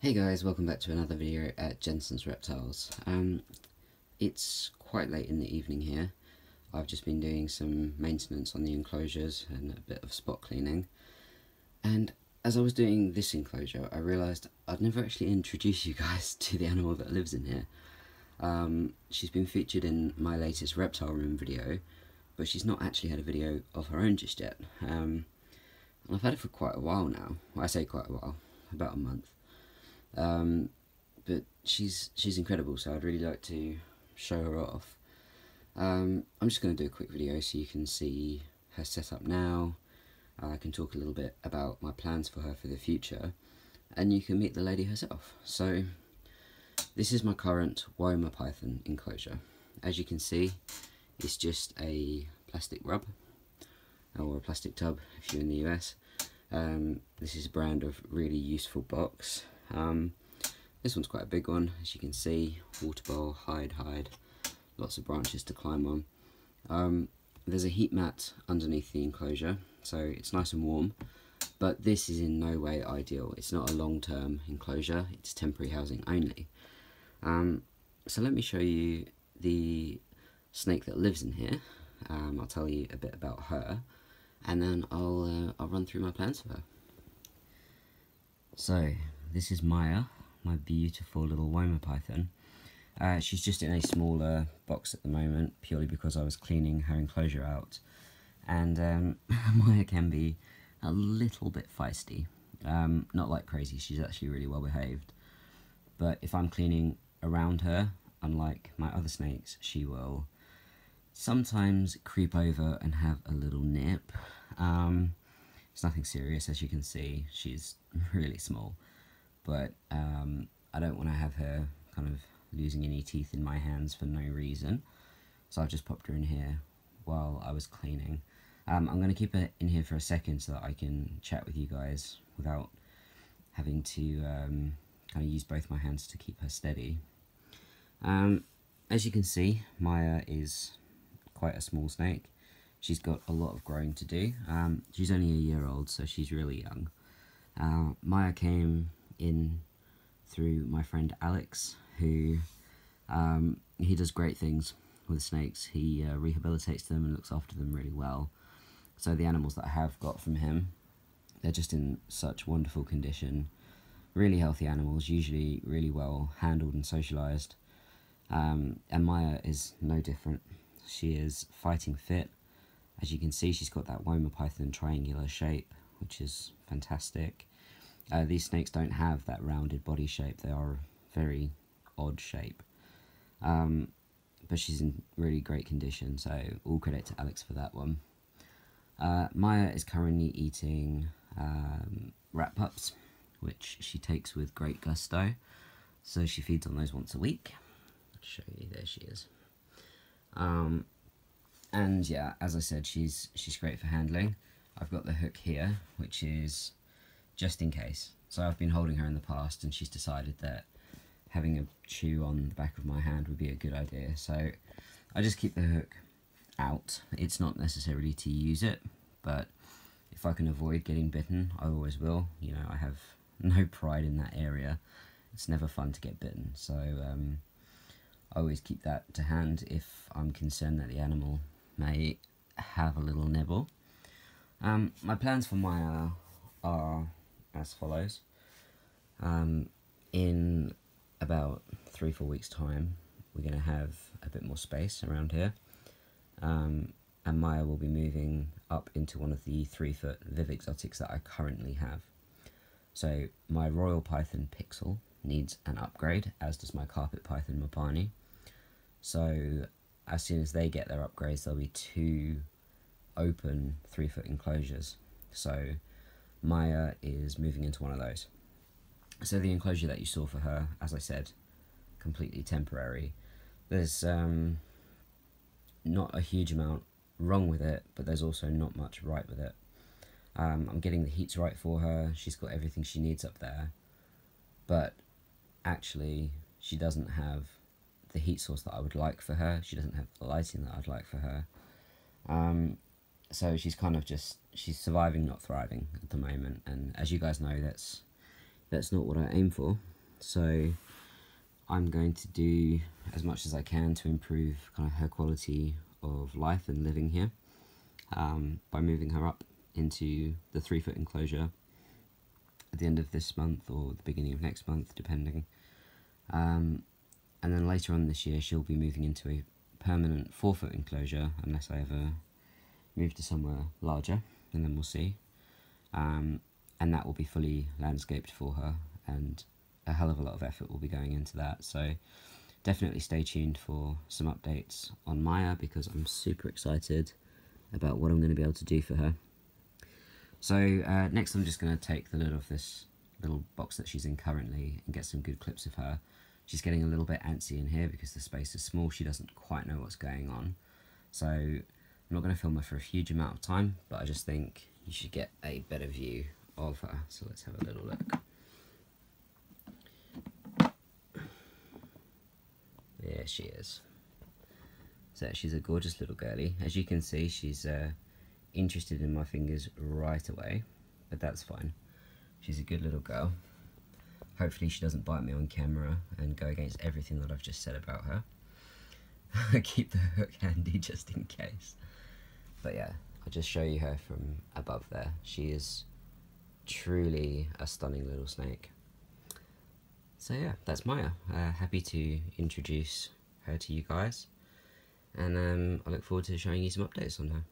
Hey guys, welcome back to another video at Jensen's Reptiles. It's quite late in the evening here. I've just been doing some maintenance on the enclosures and a bit of spot cleaning. And as I was doing this enclosure, I realised I'd never actually introduced you guys to the animal that lives in here. She's been featured in my latest reptile room video, but she's not actually had a video of her own just yet. And I've had it for quite a while now. Well, I say quite a while, about a month. But she's incredible, so I'd really like to show her off. I'm just going to do a quick video so you can see her setup now. I can talk a little bit about my plans for her for the future, and you can meet the lady herself. So this is my current Woma Python enclosure. As you can see, it's just a plastic rub, or a plastic tub if you're in the US. This is a brand of really useful box. This one's quite a big one, as you can see. Water bowl, hide, lots of branches to climb on. There's a heat mat underneath the enclosure, so it's nice and warm, but this is in no way ideal. It's not a long-term enclosure, it's temporary housing only. So let me show you the snake that lives in here. I'll tell you a bit about her, and then I'll run through my plans for her. So this is Maya, my beautiful little Woma Python. She's just in a smaller box at the moment, purely because I was cleaning her enclosure out. And Maya can be a little bit feisty. Not like crazy, she's actually really well behaved. But if I'm cleaning around her, unlike my other snakes, she will sometimes creep over and have a little nip. It's nothing serious, as you can see. She's really small. But I don't want to have her kind of losing any teeth in my hands for no reason, so I've just popped her in here while I was cleaning. I'm going to keep her in here for a second so that I can chat with you guys without having to kind of use both my hands to keep her steady. As you can see, Maya is quite a small snake. She's got a lot of growing to do. She's only a year old, so she's really young. Maya came in through my friend Alex, who he does great things with snakes. He rehabilitates them and looks after them really well. So the animals that I have got from him, they're just in such wonderful condition. Really healthy animals, usually really well handled and socialised. And Maya is no different. She is fighting fit. As you can see, she's got that Woma Python triangular shape, which is fantastic. These snakes don't have that rounded body shape, they are a very odd shape. But she's in really great condition, so all credit to Alex for that one. Maya is currently eating rat pups, which she takes with great gusto, so she feeds on those once a week. I'll show you, there she is. And yeah, as I said, she's great for handling. I've got the hook here, which is just in case. So I've been holding her in the past, and she's decided that having a chew on the back of my hand would be a good idea. So I just keep the hook out. It's not necessarily to use it, but if I can avoid getting bitten, I always will. You know, I have no pride in that area. It's never fun to get bitten, so I always keep that to hand if I'm concerned that the animal may have a little nibble. My plans for Maya are as follows. In about 3-4 weeks time, we're going to have a bit more space around here, and Maya will be moving up into one of the 3-foot Viv Exotics that I currently have. So my Royal Python Pixel needs an upgrade, as does my Carpet Python Mopani. So as soon as they get their upgrades, there'll be 2 open 3-foot enclosures. So Maya is moving into one of those. So the enclosure that you saw for her, as I said, completely temporary. There's not a huge amount wrong with it, but there's also not much right with it. I'm getting the heats right for her. She's got everything she needs up there, but actually she doesn't have the heat source that I would like for her. She doesn't have the lighting that I'd like for her. So she's kind of just, she's surviving, not thriving at the moment, and as you guys know, that's that's not what I aim for. So I'm going to do as much as I can to improve kind of her quality of life and living here, by moving her up into the 3-foot enclosure at the end of this month or the beginning of next month, depending. And then later on this year she'll be moving into a permanent 4-foot enclosure, unless I ever move to somewhere larger, and then we'll see. And that will be fully landscaped for her, and a hell of a lot of effort will be going into that. So definitely stay tuned for some updates on Maya, because I'm super excited about what I'm going to be able to do for her. So next I'm just going to take the lid off this little box that she's in currently and get some good clips of her. She's getting a little bit antsy in here because the space is small. She doesn't quite know what's going on. So I'm not going to film her for a huge amount of time, but I just think you should get a better view of her. So let's have a little look. There she is. So she's a gorgeous little girlie. As you can see, she's interested in my fingers right away, but that's fine. She's a good little girl. Hopefully she doesn't bite me on camera and go against everything that I've just said about her. Keep the hook handy just in case. But yeah, I'll just show you her from above there. She is truly a stunning little snake. So yeah, that's Maya. Happy to introduce her to you guys, and I look forward to showing you some updates on her.